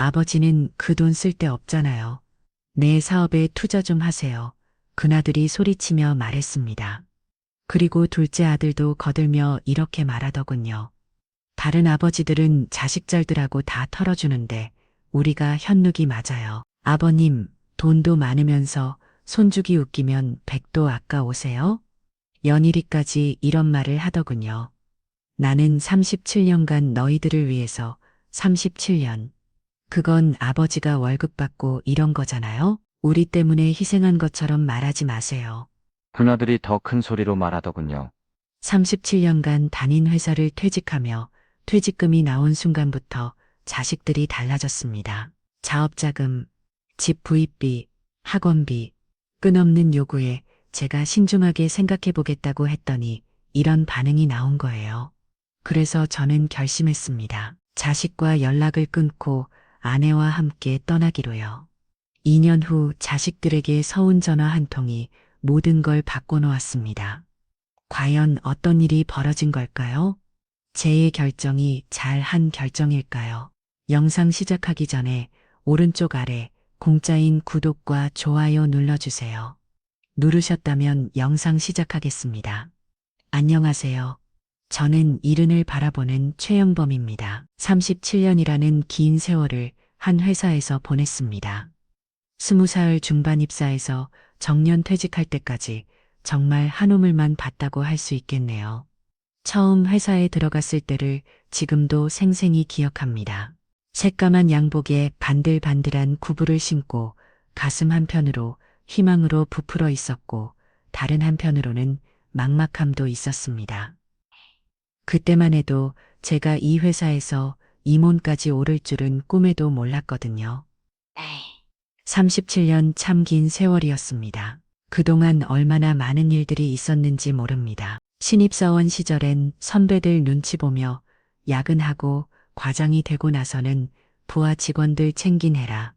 아버지는 그 돈 쓸 데 없잖아요. 내 사업에 투자 좀 하세요. 그나들이 소리치며 말했습니다. 그리고 둘째 아들도 거들며 이렇게 말하더군요. 다른 아버지들은 자식 잘들하고 다 털어주는데 우리가 현누기 맞아요. 아버님, 돈도 많으면서 손주기 웃기면 백도 아까오세요? 연일이까지 이런 말을 하더군요. 나는 37년간 너희들을 위해서 37년. 그건 아버지가 월급 받고 이런 거잖아요? 우리 때문에 희생한 것처럼 말하지 마세요. 그나들이 더 큰 소리로 말하더군요. 37년간 다닌 회사를 퇴직하며 퇴직금이 나온 순간부터 자식들이 달라졌습니다. 자업자금, 집 구입비, 학원비, 끊없는 요구에 제가 신중하게 생각해 보겠다고 했더니 이런 반응이 나온 거예요. 그래서 저는 결심했습니다. 자식과 연락을 끊고 아내와 함께 떠나기로요. 2년 후 자식들에게 서운 전화 한 통이 모든 걸 바꿔놓았습니다. 과연 어떤 일이 벌어진 걸까요? 제 결정이 잘 한 결정일까요? 영상 시작하기 전에 오른쪽 아래 공짜인 구독과 좋아요 눌러주세요. 누르셨다면 영상 시작하겠습니다. 안녕하세요. 저는 이른을 바라보는 최영범입니다. 37년이라는 긴 세월을 한 회사에서 보냈습니다. 20살 중반 입사해서 정년 퇴직할 때까지 정말 한 우물만 봤다고 할 수 있겠네요. 처음 회사에 들어갔을 때를 지금도 생생히 기억합니다. 새까만 양복에 반들반들한 구부를 신고 가슴 한편으로 희망으로 부풀어 있었고 다른 한편으로는 막막함도 있었습니다. 그때만 해도 제가 이 회사에서 임원까지 오를 줄은 꿈에도 몰랐거든요. 37년 참 긴 세월이었습니다. 그동안 얼마나 많은 일들이 있었는지 모릅니다. 신입사원 시절엔 선배들 눈치 보며 야근하고 과장이 되고 나서는 부하 직원들 챙긴 해라.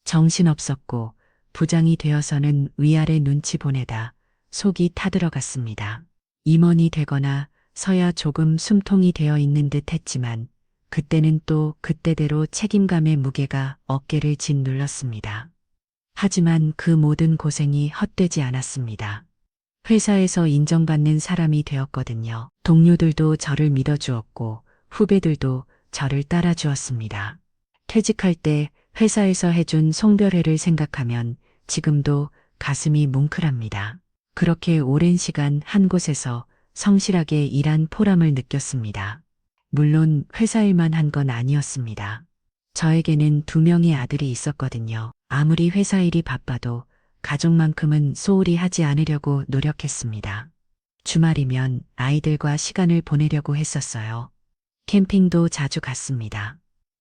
정신없었고 부장이 되어서는 위아래 눈치 보내다 속이 타들어갔습니다. 임원이 되거나 서야 조금 숨통이 되어 있는 듯 했지만 그때는 또 그때대로 책임감의 무게가 어깨를 짓눌렀습니다. 하지만 그 모든 고생이 헛되지 않았습니다. 회사에서 인정받는 사람이 되었거든요. 동료들도 저를 믿어주었고 후배들도 저를 따라주었습니다. 퇴직할 때 회사에서 해준 송별회를 생각하면 지금도 가슴이 뭉클합니다. 그렇게 오랜 시간 한 곳에서 성실하게 일한 보람을 느꼈습니다. 물론 회사 일만 한 건 아니었습니다. 저에게는 2명의 아들이 있었거든요. 아무리 회사 일이 바빠도 가족만큼은 소홀히 하지 않으려고 노력했습니다. 주말이면 아이들과 시간을 보내려고 했었어요. 캠핑도 자주 갔습니다.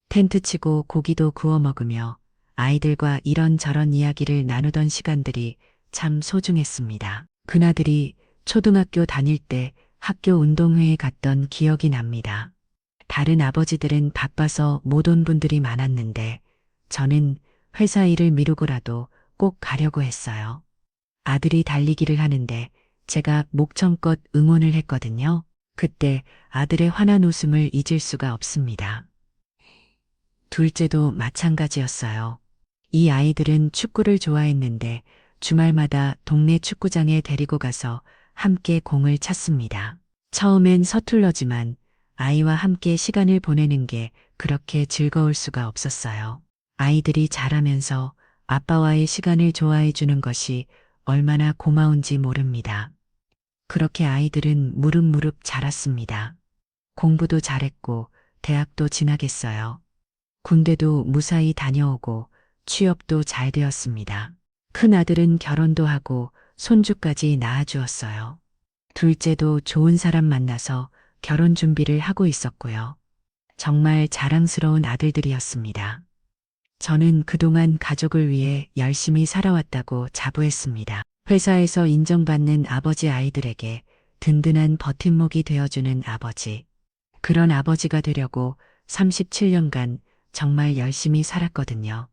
텐트 치고 고기도 구워 먹으며 아이들과 이런저런 이야기를 나누던 시간들이 참 소중했습니다. 그나들이 초등학교 다닐 때 학교 운동회에 갔던 기억이 납니다. 다른 아버지들은 바빠서 못 온 분들이 많았는데 저는 회사 일을 미루고라도 꼭 가려고 했어요. 아들이 달리기를 하는데 제가 목청껏 응원을 했거든요. 그때 아들의 환한 웃음을 잊을 수가 없습니다. 둘째도 마찬가지였어요. 이 아이들은 축구를 좋아했는데 주말마다 동네 축구장에 데리고 가서 함께 공을 찼습니다. 처음엔 서툴러지만 아이와 함께 시간을 보내는 게 그렇게 즐거울 수가 없었어요. 아이들이 자라면서 아빠와의 시간을 좋아해 주는 것이 얼마나 고마운지 모릅니다. 그렇게 아이들은 무릅무릅 자랐습니다. 공부도 잘했고 대학도 진학했어요. 군대도 무사히 다녀오고 취업도 잘 되었습니다. 큰 아들은 결혼도 하고 손주까지 낳아주었어요. 둘째도 좋은 사람 만나서 결혼 준비를 하고 있었고요. 정말 자랑스러운 아들들이었습니다. 저는 그동안 가족을 위해 열심히 살아왔다고 자부했습니다. 회사에서 인정받는 아버지 아이들에게 든든한 버팀목이 되어주는 아버지. 그런 아버지가 되려고 37년간 정말 열심히 살았거든요.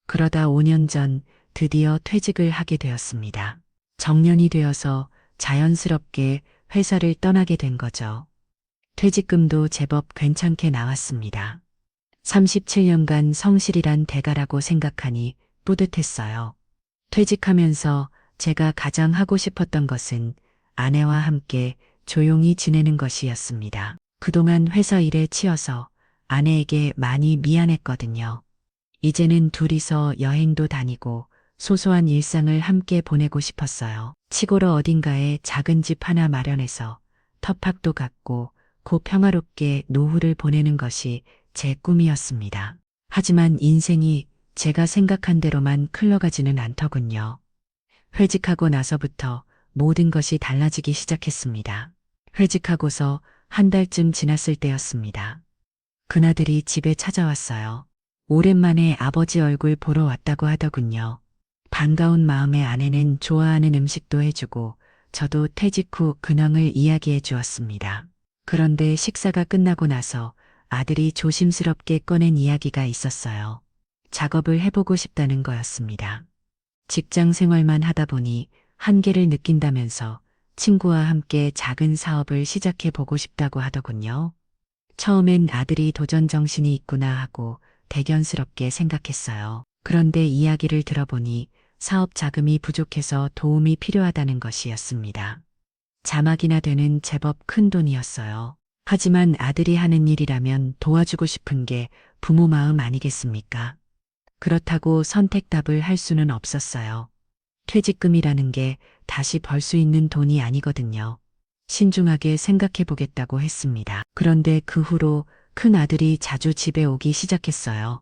그러다 5년 전 드디어 퇴직을 하게 되었습니다. 정년이 되어서 자연스럽게 회사를 떠나게 된 거죠. 퇴직금도 제법 괜찮게 나왔습니다. 37년간 성실이란 대가라고 생각하니 뿌듯했어요. 퇴직하면서 제가 가장 하고 싶었던 것은 아내와 함께 조용히 지내는 것이었습니다. 그동안 회사 일에 치여서 아내에게 많이 미안했거든요. 이제는 둘이서 여행도 다니고 소소한 일상을 함께 보내고 싶었어요. 시골 어딘가에 작은 집 하나 마련해서 텃밭도 갖고 고 평화롭게 노후를 보내는 것이 제 꿈이었습니다. 하지만 인생이 제가 생각한 대로만 흘러가지는 않더군요. 회직하고 나서부터 모든 것이 달라지기 시작했습니다. 회직하고서 한 달쯤 지났을 때였습니다. 그나들이 집에 찾아왔어요. 오랜만에 아버지 얼굴 보러 왔다고 하더군요. 반가운 마음에 아내는 좋아하는 음식도 해주고 저도 퇴직 후 근황을 이야기해 주었습니다. 그런데 식사가 끝나고 나서 아들이 조심스럽게 꺼낸 이야기가 있었어요. 작업을 해보고 싶다는 거였습니다. 직장 생활만 하다 보니 한계를 느낀다면서 친구와 함께 작은 사업을 시작해 보고 싶다고 하더군요. 처음엔 아들이 도전 정신이 있구나 하고 대견스럽게 생각했어요. 그런데 이야기를 들어보니 사업 자금이 부족해서 도움이 필요하다는 것이었습니다. 자막이나 되는 제법 큰 돈이었어요. 하지만 아들이 하는 일이라면 도와주고 싶은 게 부모 마음 아니겠습니까? 그렇다고 선택답을 할 수는 없었어요. 퇴직금이라는 게 다시 벌 수 있는 돈이 아니거든요. 신중하게 생각해 보겠다고 했습니다. 그런데 그 후로 큰 아들이 자주 집에 오기 시작했어요.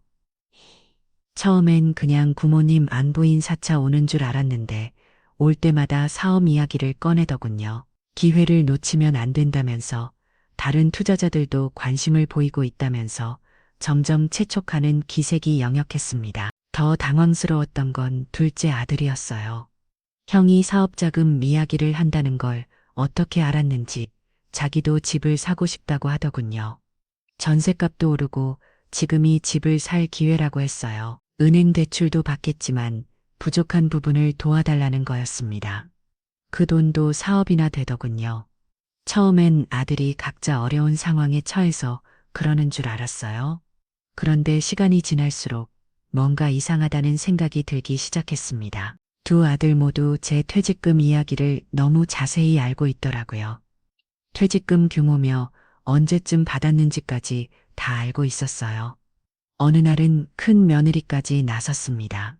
처음엔 그냥 부모님 안부 인사차 오는 줄 알았는데 올 때마다 사업 이야기를 꺼내더군요. 기회를 놓치면 안 된다면서 다른 투자자들도 관심을 보이고 있다면서 점점 채촉하는 기색이 역력했습니다. 더 당황스러웠던 건 둘째 아들이었어요. 형이 사업자금 이야기를 한다는 걸 어떻게 알았는지 자기도 집을 사고 싶다고 하더군요. 전셋값도 오르고 지금이 집을 살 기회라고 했어요. 은행 대출도 받겠지만 부족한 부분을 도와달라는 거였습니다. 그 돈도 사업이나 되더군요. 처음엔 아들이 각자 어려운 상황에 처해서 그러는 줄 알았어요. 그런데 시간이 지날수록 뭔가 이상하다는 생각이 들기 시작했습니다. 두 아들 모두 제 퇴직금 이야기를 너무 자세히 알고 있더라고요. 퇴직금 규모며 언제쯤 받았는지까지 다 알고 있었어요. 어느 날은 큰 며느리까지 나섰습니다.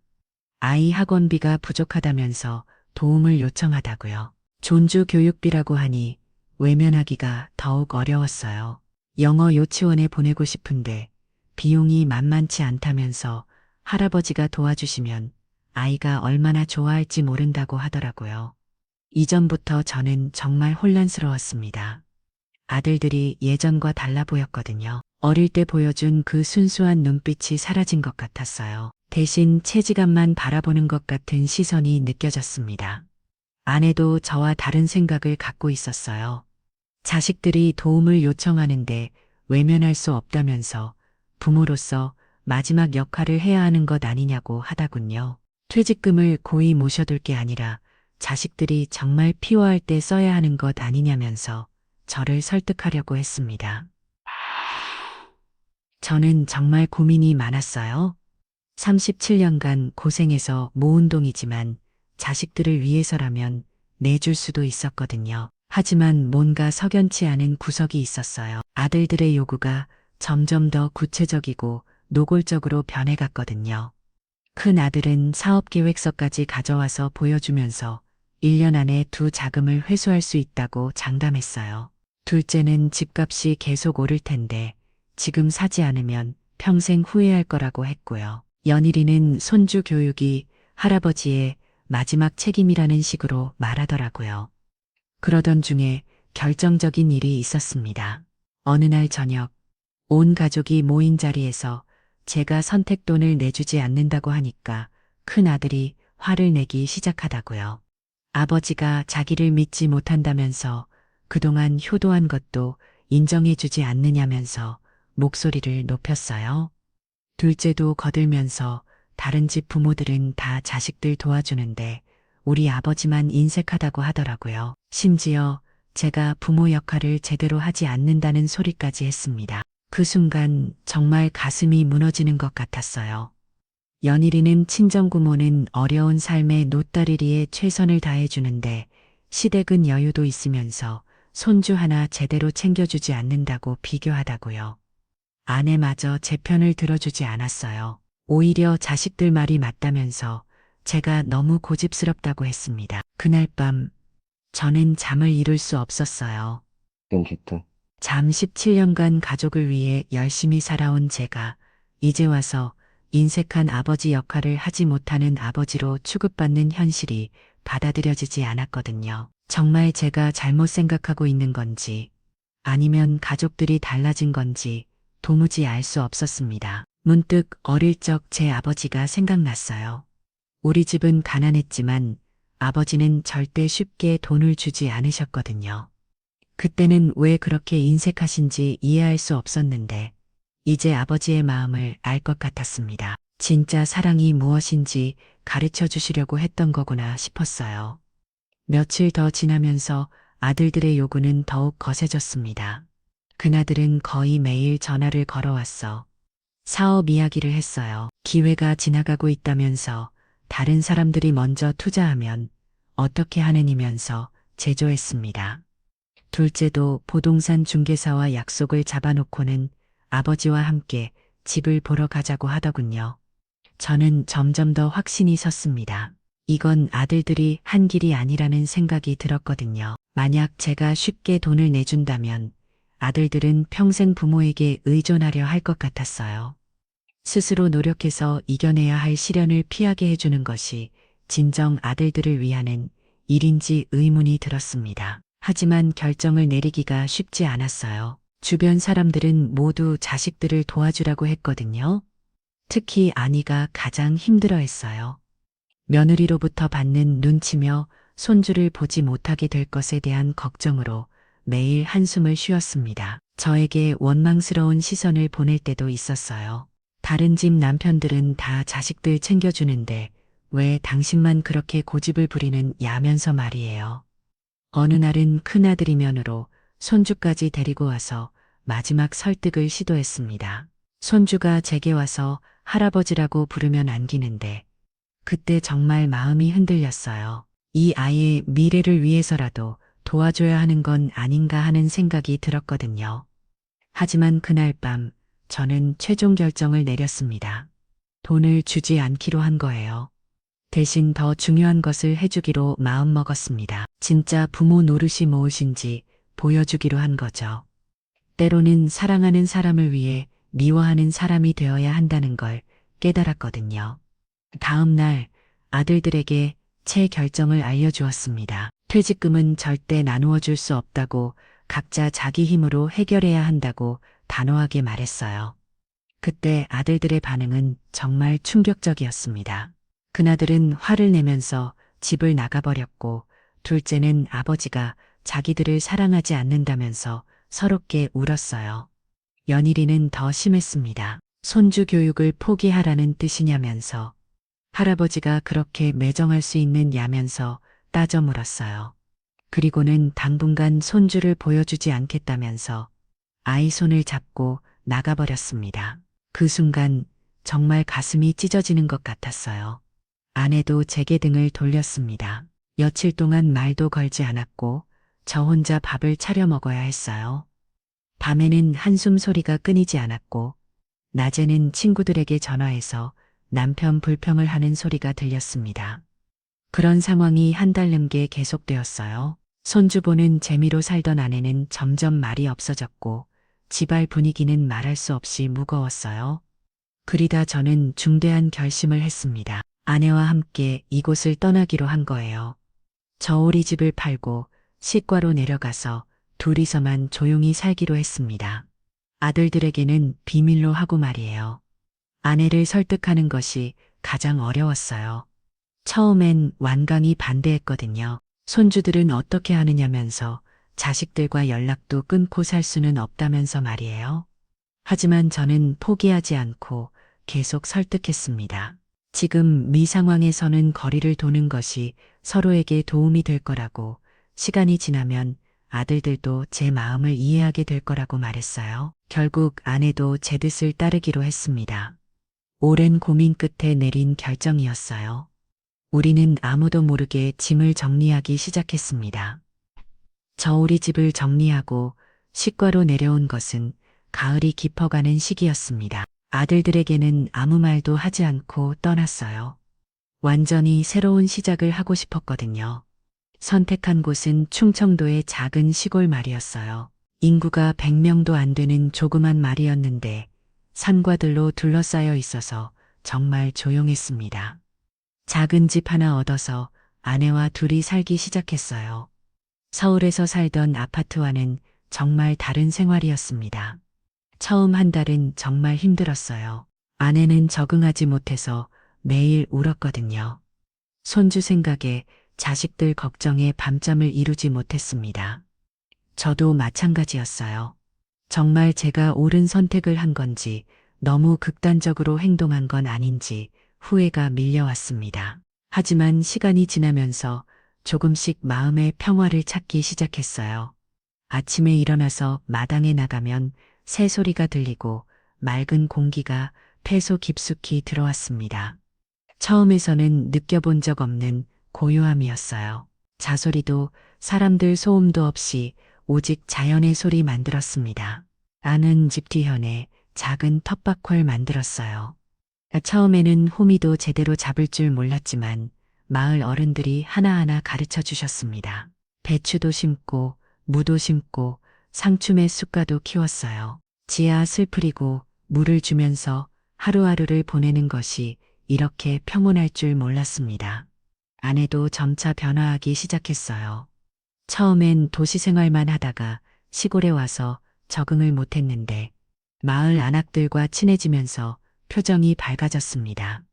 아이 학원비가 부족하다면서 도움을 요청하다고요. 존주 교육비라고 하니 외면하기가 더욱 어려웠어요. 영어 유치원에 보내고 싶은데 비용이 만만치 않다면서 할아버지가 도와주시면 아이가 얼마나 좋아할지 모른다고 하더라고요. 이전부터 저는 정말 혼란스러웠습니다. 아들들이 예전과 달라 보였거든요. 어릴 때 보여준 그 순수한 눈빛이 사라진 것 같았어요. 대신 체지감만 바라보는 것 같은 시선이 느껴졌습니다. 아내도 저와 다른 생각을 갖고 있었어요. 자식들이 도움을 요청하는데 외면할 수 없다면서 부모로서 마지막 역할을 해야 하는 것 아니냐고 하다군요. 퇴직금을 고이 모셔둘 게 아니라 자식들이 정말 필요할 때 써야 하는 것 아니냐면서 저를 설득하려고 했습니다. 저는 정말 고민이 많았어요. 37년간 고생해서 모은 돈이지만 자식들을 위해서라면 내줄 수도 있었거든요. 하지만 뭔가 석연치 않은 구석이 있었어요. 아들들의 요구가 점점 더 구체적이고 노골적으로 변해갔거든요. 큰 아들은 사업계획서까지 가져와서 보여주면서 1년 안에 두 자금을 회수할 수 있다고 장담했어요. 둘째는 집값이 계속 오를 텐데 지금 사지 않으면 평생 후회할 거라고 했고요. 연일이는 손주 교육이 할아버지의 마지막 책임이라는 식으로 말하더라고요. 그러던 중에 결정적인 일이 있었습니다. 어느 날 저녁 온 가족이 모인 자리에서 제가 선택돈을 내주지 않는다고 하니까 큰 아들이 화를 내기 시작하다고요. 아버지가 자기를 믿지 못한다면서 그동안 효도한 것도 인정해주지 않느냐면서 목소리를 높였어요. 둘째도 거들면서 다른 집 부모들은 다 자식들 도와주는데 우리 아버지만 인색하다고 하더라고요. 심지어 제가 부모 역할을 제대로 하지 않는다는 소리까지 했습니다. 그 순간 정말 가슴이 무너지는 것 같았어요. 연일이는 친정부모는 어려운 삶의 노따리리에 최선을 다해주는데 시댁은 여유도 있으면서 손주 하나 제대로 챙겨주지 않는다고 비교하다고요. 아내마저 제 편을 들어주지 않았어요. 오히려 자식들 말이 맞다면서 제가 너무 고집스럽다고 했습니다. 그날 밤 저는 잠을 이룰 수 없었어요. 잠 17년간 가족을 위해 열심히 살아온 제가 이제 와서 인색한 아버지 역할을 하지 못하는 아버지로 취급받는 현실이 받아들여지지 않았거든요. 정말 제가 잘못 생각하고 있는 건지 아니면 가족들이 달라진 건지 도무지 알 수 없었습니다. 문득 어릴 적 제 아버지가 생각났어요. 우리 집은 가난했지만 아버지는 절대 쉽게 돈을 주지 않으셨거든요. 그때는 왜 그렇게 인색하신지 이해할 수 없었는데 이제 아버지의 마음을 알 것 같았습니다. 진짜 사랑이 무엇인지 가르쳐 주시려고 했던 거구나 싶었어요. 며칠 더 지나면서 아들들의 요구는 더욱 거세졌습니다. 그나들은 거의 매일 전화를 걸어왔어. 사업 이야기를 했어요. 기회가 지나가고 있다면서 다른 사람들이 먼저 투자하면 어떻게 하느니면서 제조했습니다. 둘째도 부동산 중개사와 약속을 잡아놓고는 아버지와 함께 집을 보러 가자고 하더군요. 저는 점점 더 확신이 섰습니다. 이건 아들들이 한 길이 아니라는 생각이 들었거든요. 만약 제가 쉽게 돈을 내준다면 아들들은 평생 부모에게 의존하려 할 것 같았어요. 스스로 노력해서 이겨내야 할 시련을 피하게 해주는 것이 진정 아들들을 위하는 일인지 의문이 들었습니다. 하지만 결정을 내리기가 쉽지 않았어요. 주변 사람들은 모두 자식들을 도와주라고 했거든요. 특히 아니가 가장 힘들어했어요. 며느리로부터 받는 눈치며 손주를 보지 못하게 될 것에 대한 걱정으로 매일 한숨을 쉬었습니다. 저에게 원망스러운 시선을 보낼 때도 있었어요. 다른 집 남편들은 다 자식들 챙겨주는데 왜 당신만 그렇게 고집을 부리는 야면서 말이에요. 어느 날은 큰아들이 면으로 손주까지 데리고 와서 마지막 설득을 시도했습니다. 손주가 제게 와서 할아버지라고 부르면 안기는데 그때 정말 마음이 흔들렸어요. 이 아이의 미래를 위해서라도 도와줘야 하는 건 아닌가 하는 생각이 들었거든요. 하지만 그날 밤 저는 최종 결정을 내렸습니다. 돈을 주지 않기로 한 거예요. 대신 더 중요한 것을 해주기로 마음먹었습니다. 진짜 부모 노릇이 무엇인지 보여주기로 한 거죠. 때로는 사랑하는 사람을 위해 미워하는 사람이 되어야 한다는 걸 깨달았거든요. 다음 날 아들들에게 제 결정을 알려주었습니다. 퇴직금은 절대 나누어 줄 수 없다고 각자 자기 힘으로 해결해야 한다고 단호하게 말했어요. 그때 아들들의 반응은 정말 충격적이었습니다. 큰아들은 화를 내면서 집을 나가버렸고 둘째는 아버지가 자기들을 사랑하지 않는다면서 서럽게 울었어요. 연일이는 더 심했습니다. 손주 교육을 포기하라는 뜻이냐면서 할아버지가 그렇게 매정할 수 있느냐면서 따져 물었어요. 그리고는 당분간 손주를 보여주지 않겠다면서 아이 손을 잡고 나가버렸습니다. 그 순간 정말 가슴이 찢어지는 것 같았어요. 아내도 제게 등을 돌렸습니다. 며칠 동안 말도 걸지 않았고 저 혼자 밥을 차려 먹어야 했어요. 밤에는 한숨 소리가 끊이지 않았고 낮에는 친구들에게 전화해서 남편 불평을 하는 소리가 들렸습니다. 그런 상황이 한 달 넘게 계속되었어요. 손주 보는 재미로 살던 아내는 점점 말이 없어졌고 집안 분위기는 말할 수 없이 무거웠어요. 그리다 저는 중대한 결심을 했습니다. 아내와 함께 이곳을 떠나기로 한 거예요. 저우리 집을 팔고 시과로 내려가서 둘이서만 조용히 살기로 했습니다. 아들들에게는 비밀로 하고 말이에요. 아내를 설득하는 것이 가장 어려웠어요. 처음엔 완강히 반대했거든요. 손주들은 어떻게 하느냐면서 자식들과 연락도 끊고 살 수는 없다면서 말이에요. 하지만 저는 포기하지 않고 계속 설득했습니다. 지금 미 상황에서는 거리를 두는 것이 서로에게 도움이 될 거라고, 시간이 지나면 아들들도 제 마음을 이해하게 될 거라고 말했어요. 결국 아내도 제 뜻을 따르기로 했습니다. 오랜 고민 끝에 내린 결정이었어요. 우리는 아무도 모르게 짐을 정리하기 시작했습니다. 저우리 집을 정리하고 식과로 내려온 것은 가을이 깊어가는 시기였습니다. 아들들에게는 아무 말도 하지 않고 떠났어요. 완전히 새로운 시작을 하고 싶었거든요. 선택한 곳은 충청도의 작은 시골 마을이었어요. 인구가 100명도 안 되는 조그만 마을이었는데 산과 들로 둘러싸여 있어서 정말 조용했습니다. 작은 집 하나 얻어서 아내와 둘이 살기 시작했어요. 서울에서 살던 아파트와는 정말 다른 생활이었습니다. 처음 한 달은 정말 힘들었어요. 아내는 적응하지 못해서 매일 울었거든요. 손주 생각에 자식들 걱정에 밤잠을 이루지 못했습니다. 저도 마찬가지였어요. 정말 제가 옳은 선택을 한 건지 너무 극단적으로 행동한 건 아닌지 후회가 밀려왔습니다. 하지만 시간이 지나면서 조금씩 마음의 평화를 찾기 시작했어요. 아침에 일어나서 마당에 나가면 새소리가 들리고 맑은 공기가 폐소 깊숙이 들어왔습니다. 처음에서는 느껴본 적 없는 고요함이었어요. 자소리도 사람들 소음도 없이 오직 자연의 소리만 들었습니다. 아는 집 뒤편에 작은 텃밭을 만들었어요. 처음에는 호미도 제대로 잡을 줄 몰랐지만 마을 어른들이 하나하나 가르쳐 주셨습니다. 배추도 심고 무도 심고 상추의 쑥과도 키웠어요. 지하 슬프리고 물을 주면서 하루하루를 보내는 것이 이렇게 평온할 줄 몰랐습니다. 아내도 점차 변화하기 시작했어요. 처음엔 도시 생활만 하다가 시골에 와서 적응을 못했는데 마을 안악들과 친해지면서 표정이 밝아졌습니다.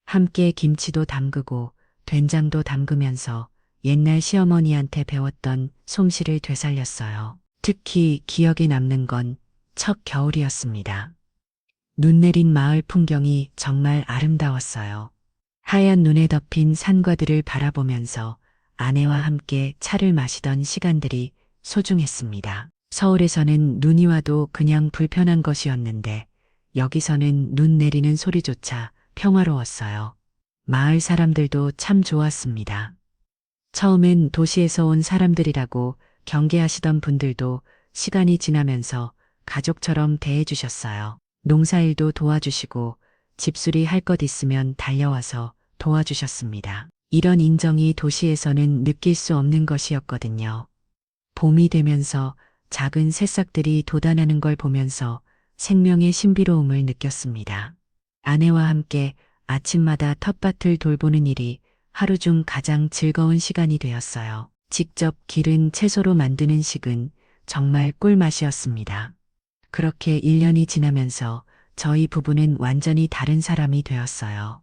함께 김치도 담그고 된장도 담그면서 옛날 시어머니한테 배웠던 솜씨를 되살렸어요. 특히 기억에 남는 건 첫 겨울이었습니다. 눈 내린 마을 풍경이 정말 아름다웠어요. 하얀 눈에 덮인 산과들을 바라보면서 아내와 함께 차를 마시던 시간들이 소중했습니다. 서울에서는 눈이 와도 그냥 불편한 것이었는데 여기서는 눈 내리는 소리조차 평화로웠어요. 마을 사람들도 참 좋았습니다. 처음엔 도시에서 온 사람들이라고 경계하시던 분들도 시간이 지나면서 가족처럼 대해주셨어요. 농사일도 도와주시고 집수리 할 것 있으면 달려와서 도와주셨습니다. 이런 인정이 도시에서는 느낄 수 없는 것이었거든요. 봄이 되면서 작은 새싹들이 돋아나는 걸 보면서 생명의 신비로움을 느꼈습니다. 아내와 함께 아침마다 텃밭을 돌보는 일이 하루 중 가장 즐거운 시간이 되었어요. 직접 기른 채소로 만드는 식은 정말 꿀맛이었습니다. 그렇게 1년이 지나면서 저희 부부는 완전히 다른 사람이 되었어요.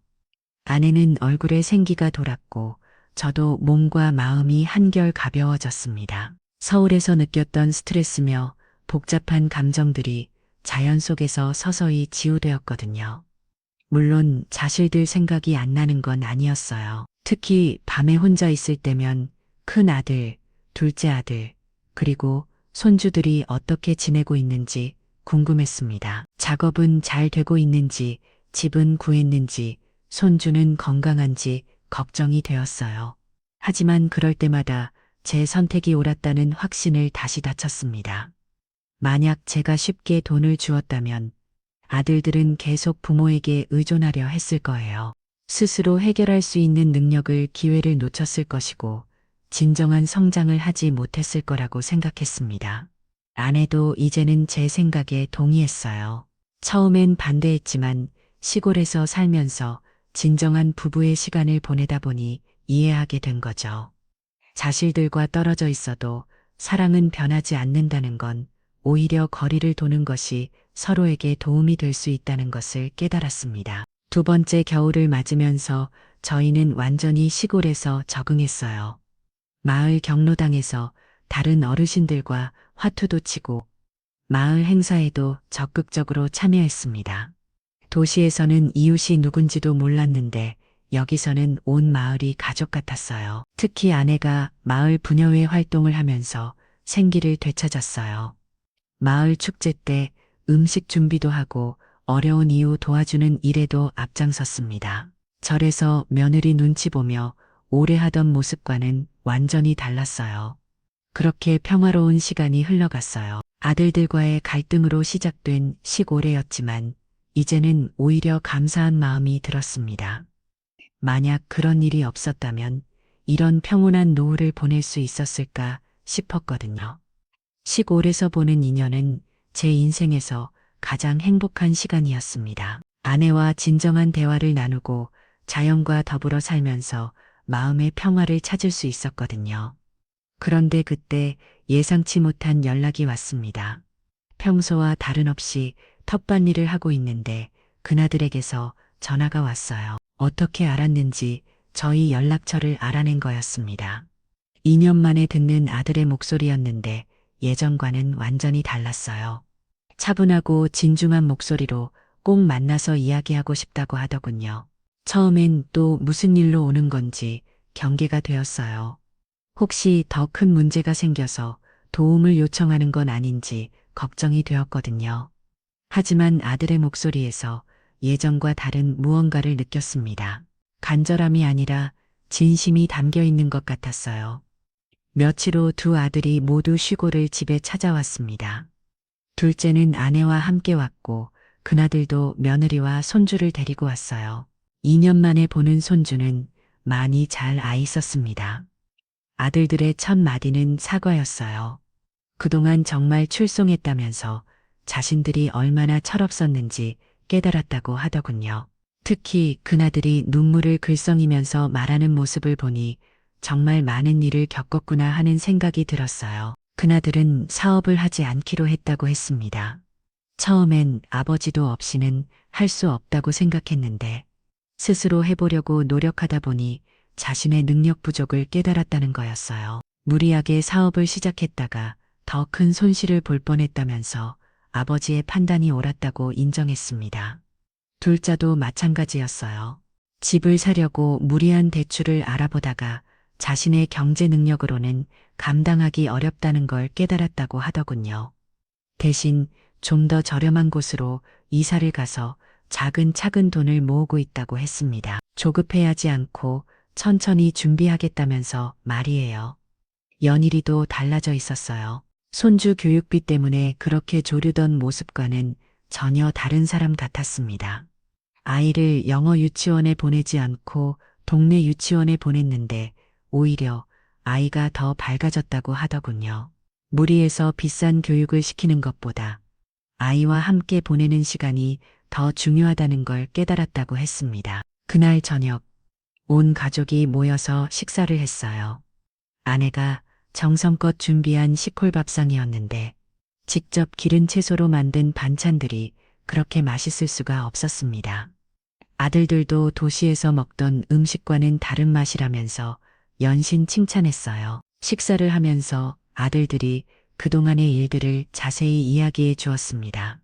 아내는 얼굴에 생기가 돌았고 저도 몸과 마음이 한결 가벼워졌습니다. 서울에서 느꼈던 스트레스며 복잡한 감정들이 자연 속에서 서서히 지우되었거든요. 물론 자식들 생각이 안 나는 건 아니었어요. 특히 밤에 혼자 있을 때면 큰 아들, 둘째 아들, 그리고 손주들이 어떻게 지내고 있는지 궁금했습니다. 작업은 잘 되고 있는지, 집은 구했는지, 손주는 건강한지 걱정이 되었어요. 하지만 그럴 때마다 제 선택이 옳았다는 확신을 다시 다쳤습니다. 만약 제가 쉽게 돈을 주었다면 아들들은 계속 부모에게 의존하려 했을 거예요. 스스로 해결할 수 있는 능력을 기회를 놓쳤을 것이고 진정한 성장을 하지 못했을 거라고 생각했습니다. 아내도 이제는 제 생각에 동의했어요. 처음엔 반대했지만 시골에서 살면서 진정한 부부의 시간을 보내다 보니 이해하게 된 거죠. 자식들과 떨어져 있어도 사랑은 변하지 않는다는 건 오히려 거리를 두는 것이 서로에게 도움이 될 수 있다는 것을 깨달았습니다. 두 번째 겨울을 맞으면서 저희는 완전히 시골에서 적응했어요. 마을 경로당에서 다른 어르신들과 화투도 치고 마을 행사에도 적극적으로 참여했습니다. 도시에서는 이웃이 누군지도 몰랐는데 여기서는 온 마을이 가족 같았어요. 특히 아내가 마을 부녀회 활동을 하면서 생기를 되찾았어요. 마을 축제 때 음식 준비도 하고 어려운 이유 도와주는 일에도 앞장섰습니다. 절에서 며느리 눈치 보며 오래 하던 모습과는 완전히 달랐어요. 그렇게 평화로운 시간이 흘러갔어요. 아들들과의 갈등으로 시작된 시골애였지만 이제는 오히려 감사한 마음이 들었습니다. 만약 그런 일이 없었다면 이런 평온한 노후를 보낼 수 있었을까 싶었거든요. 시골에서 보는 인연은 제 인생에서 가장 행복한 시간이었습니다. 아내와 진정한 대화를 나누고 자연과 더불어 살면서 마음의 평화를 찾을 수 있었거든요. 그런데 그때 예상치 못한 연락이 왔습니다. 평소와 다름없이 텃밭일을 하고 있는데 그나들에게서 전화가 왔어요. 어떻게 알았는지 저희 연락처를 알아낸 거였습니다. 2년 만에 듣는 아들의 목소리였는데 예전과는 완전히 달랐어요. 차분하고 진중한 목소리로 꼭 만나서 이야기하고 싶다고 하더군요. 처음엔 또 무슨 일로 오는 건지 경계가 되었어요. 혹시 더 큰 문제가 생겨서 도움을 요청하는 건 아닌지 걱정이 되었거든요. 하지만 아들의 목소리에서 예전과 다른 무언가를 느꼈습니다. 간절함이 아니라 진심이 담겨 있는 것 같았어요. 며칠 후 두 아들이 모두 시골을 집에 찾아왔습니다. 둘째는 아내와 함께 왔고 그나들도 며느리와 손주를 데리고 왔어요. 2년 만에 보는 손주는 많이 잘 아 있었습니다. 아들들의 첫 마디는 사과였어요. 그동안 정말 출송했다면서 자신들이 얼마나 철없었는지 깨달았다고 하더군요. 특히 그나들이 눈물을 글썽이면서 말하는 모습을 보니 정말 많은 일을 겪었구나 하는 생각이 들었어요. 그나들은 사업을 하지 않기로 했다고 했습니다. 처음엔 아버지도 없이는 할 수 없다고 생각했는데 스스로 해보려고 노력하다 보니 자신의 능력 부족을 깨달았다는 거였어요. 무리하게 사업을 시작했다가 더 큰 손실을 볼 뻔했다면서 아버지의 판단이 옳았다고 인정했습니다. 둘째도 마찬가지였어요. 집을 사려고 무리한 대출을 알아보다가 자신의 경제 능력으로는 감당하기 어렵다는 걸 깨달았다고 하더군요. 대신 좀 더 저렴한 곳으로 이사를 가서 차근차근 돈을 모으고 있다고 했습니다. 조급해하지 않고 천천히 준비하겠다면서 말이에요. 연일이도 달라져 있었어요. 손주 교육비 때문에 그렇게 조르던 모습과는 전혀 다른 사람 같았습니다. 아이를 영어 유치원에 보내지 않고 동네 유치원에 보냈는데 오히려 아이가 더 밝아졌다고 하더군요. 무리해서 비싼 교육을 시키는 것보다 아이와 함께 보내는 시간이 더 중요하다는 걸 깨달았다고 했습니다. 그날 저녁 온 가족이 모여서 식사를 했어요. 아내가 정성껏 준비한 시콜밥상이었는데 직접 기른 채소로 만든 반찬들이 그렇게 맛있을 수가 없었습니다. 아들들도 도시에서 먹던 음식과는 다른 맛이라면서 연신 칭찬했어요. 식사를 하면서 아들들이 그동안의 일들을 자세히 이야기해 주었습니다.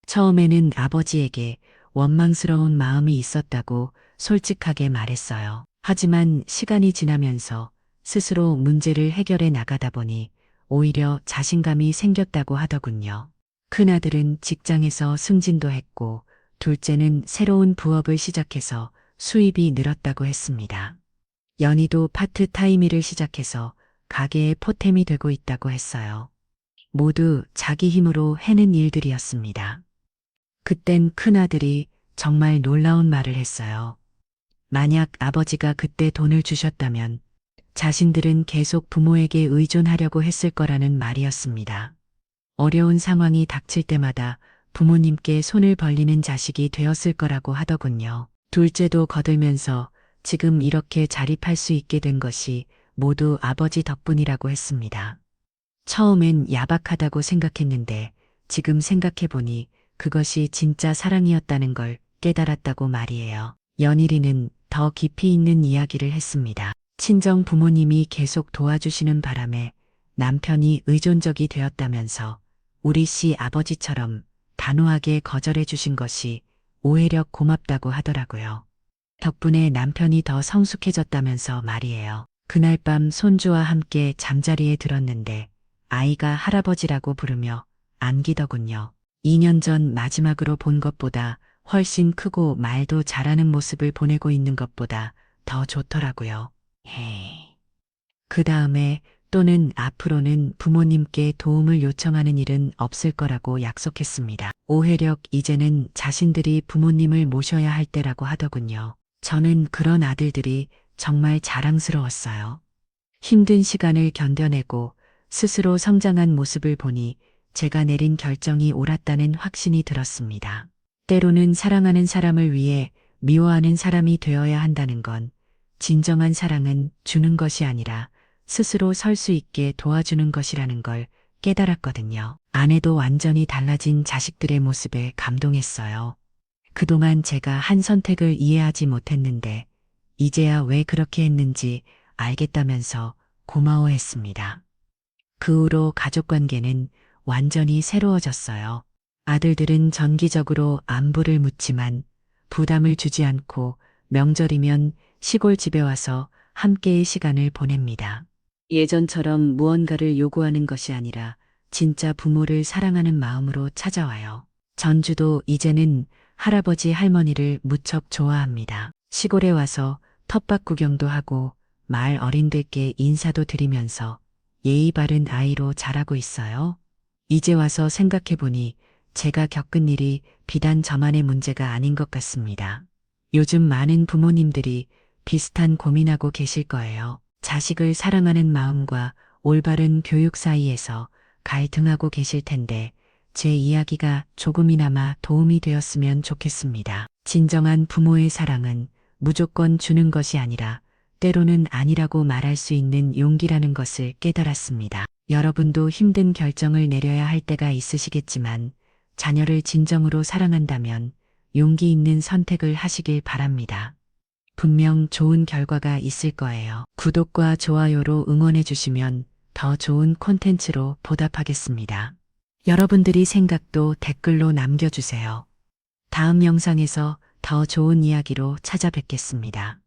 처음에는 아버지에게 원망스러운 마음이 있었다고 솔직하게 말했어요. 하지만 시간이 지나면서 스스로 문제를 해결해 나가다 보니 오히려 자신감이 생겼다고 하더군요. 큰아들은 직장에서 승진도 했고 둘째는 새로운 부업을 시작해서 수입이 늘었다고 했습니다. 연희도 파트타임 일을 시작해서 가게의 포템이 되고 있다고 했어요. 모두 자기 힘으로 해낸 일들이었습니다. 그땐 큰아들이 정말 놀라운 말을 했어요. 만약 아버지가 그때 돈을 주셨다면 자신들은 계속 부모에게 의존하려고 했을 거라는 말이었습니다. 어려운 상황이 닥칠 때마다 부모님께 손을 벌리는 자식이 되었을 거라고 하더군요. 둘째도 거들면서 지금 이렇게 자립할 수 있게 된 것이 모두 아버지 덕분이라고 했습니다. 처음엔 야박하다고 생각했는데 지금 생각해보니 그것이 진짜 사랑이었다는 걸 깨달았다고 말이에요. 연일이는 더 깊이 있는 이야기를 했습니다. 친정 부모님이 계속 도와주시는 바람에 남편이 의존적이 되었다면서 우리 씨 아버지처럼 단호하게 거절해 주신 것이 오해력 고맙다고 하더라고요. 덕분에 남편이 더 성숙해졌다면서 말이에요. 그날 밤 손주와 함께 잠자리에 들었는데 아이가 할아버지라고 부르며 안기더군요. 2년 전 마지막으로 본 것보다 훨씬 크고 말도 잘하는 모습을 보내고 있는 것보다 더 좋더라고요. 그 다음에 또는 앞으로는 부모님께 도움을 요청하는 일은 없을 거라고 약속했습니다. 오해력 이제는 자신들이 부모님을 모셔야 할 때라고 하더군요. 저는 그런 아들들이 정말 자랑스러웠어요. 힘든 시간을 견뎌내고 스스로 성장한 모습을 보니 제가 내린 결정이 옳았다는 확신이 들었습니다. 때로는 사랑하는 사람을 위해 미워하는 사람이 되어야 한다는 건 진정한 사랑은 주는 것이 아니라 스스로 설 수 있게 도와주는 것이라는 걸 깨달았거든요. 아내도 완전히 달라진 자식들의 모습에 감동했어요. 그동안 제가 한 선택을 이해하지 못했는데 이제야 왜 그렇게 했는지 알겠다면서 고마워했습니다. 그 후로 가족 관계는 완전히 새로워졌어요. 아들들은 정기적으로 안부를 묻지만 부담을 주지 않고 명절이면 시골 집에 와서 함께의 시간을 보냅니다. 예전처럼 무언가를 요구하는 것이 아니라 진짜 부모를 사랑하는 마음으로 찾아와요. 전주도 이제는 할아버지 할머니를 무척 좋아합니다. 시골에 와서 텃밭 구경도 하고 마을 어린들께 인사도 드리면서 예의 바른 아이로 자라고 있어요. 이제 와서 생각해보니 제가 겪은 일이 비단 저만의 문제가 아닌 것 같습니다. 요즘 많은 부모님들이 비슷한 고민하고 계실 거예요. 자식을 사랑하는 마음과 올바른 교육 사이에서 갈등하고 계실 텐데 제 이야기가 조금이나마 도움이 되었으면 좋겠습니다. 진정한 부모의 사랑은 무조건 주는 것이 아니라 때로는 아니라고 말할 수 있는 용기라는 것을 깨달았습니다. 여러분도 힘든 결정을 내려야 할 때가 있으시겠지만 자녀를 진정으로 사랑한다면 용기 있는 선택을 하시길 바랍니다. 분명 좋은 결과가 있을 거예요. 구독과 좋아요로 응원해 주시면 더 좋은 콘텐츠로 보답하겠습니다. 여러분들이 생각도 댓글로 남겨주세요. 다음 영상에서 더 좋은 이야기로 찾아뵙겠습니다.